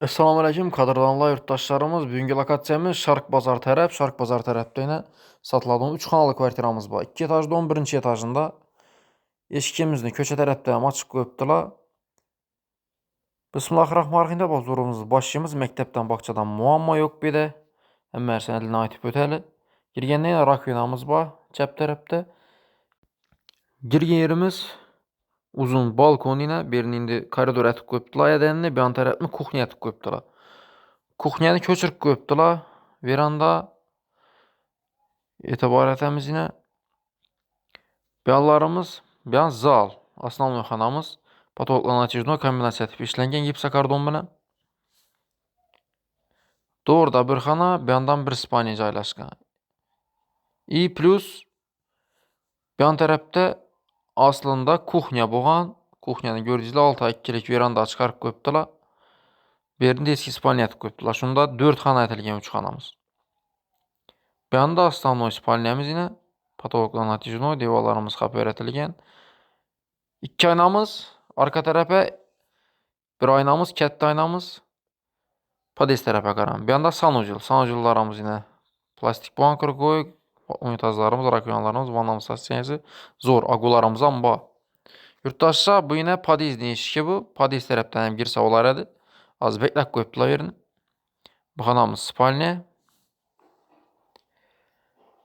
Assalamu alaykum qadrlanlı yurttaşlarımız. Bugünkü lokatsiyamiz Sharq Bazar tərəf. Sharq Bazar tərəfdə yenə satılan 3 xanalı kvartiramız var. 2 etajda 11-ci etajında. Eşikimizni köçə tərəfdən açıq qoyubdular. Bismillahirrahmanirrahim də bazarımız başlayımız. Məktəbdən, bağçadan muamma yox bir də. Həmmər sənədini aytıb ötəli. Girgəndə yenə rakvinamız var cəb tərəfdə. Girgən yerimiz uzun balkon ilə birini indi koridor ətib qoyubdular. Yədənini bir an tərəfini kuxnya ətib qoyubdular. Kuxnyanı köçürüb qoyubdular. Veranda etibarətəmiz yenə bəyənlərimiz, bəyən zal, основной xanamız, patologla natijno kombinasiya tipi işlənən gipsokardon bilən. Doğruda bir xana, bəyəndan bir spalniya caylaşqan. И plus bəyən tərəfdə aslında kuxnya bolğan, kuxnyanı gördüyünüzdə 6 2'lik veranda çıxarıb qoyubdular. Birində eski spalniya etib qoyubdular. Şunda 4 xana ətilgən 3 xanamız. Bəyəndə основной spalniyamız yenə patologla natijno devalarımız xap öyrətilgən. 2 aynamız, arka tərəfə bir aynamız, kətdə aynamız, pades tərəfə qaran. Bir yanda sanujil. Sanujillarımız yenə plastik banker qoyuq. Unitazlarımız, rakviyanlarımız, vannamız stansiyası zor. Agularımız amba. Yurttaşlar bu yenə pades deyişki bu. Pades tərəfdən hem girsə olar ədi. Az beklək qoyubdular yerini. Bu xanamız spalniya.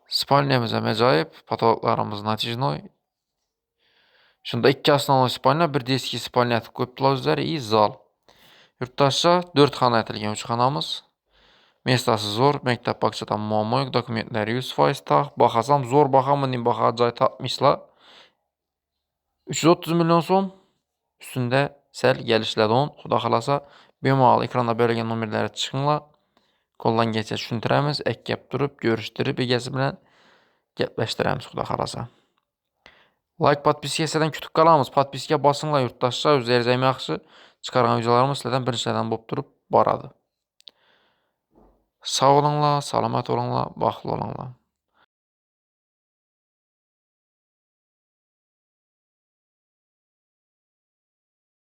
Spalniyamıza məcayib. Patologlarımız natijnoy. Şunda 2 aslanlı spalniya, bir de eski spalniya etib qoyubdular özləri. İyi zal. Yurttaşlar 4 xana ətilgən 3 xanamız. Mestası zor. Məktəb bağçadan muamma yox. Dokumentləri 100% taq. Baxasam zor baxamın. Baxa cay tapmışlar. 330 milyon son. Üstündə səl gəlişlədi on. Xuda xalasa bemal ekranda bölgən numerləri çıxınlar. Koldan geçə düşündürəmiz. Ek gəp durub, görüşdürüb, egəsi bilən gəpləşdirəmiz xuda xalasa. Like, podpiskədən kütük qalamız. Podpiskə basınlar yurttaşlar. Öz ərzəyimi yaxşı. Çıxarğan videolarımız sizlərdən birinçilərdən bop durub baradı. Sağ olunlar, salamat olunlar, baxlı olunlar.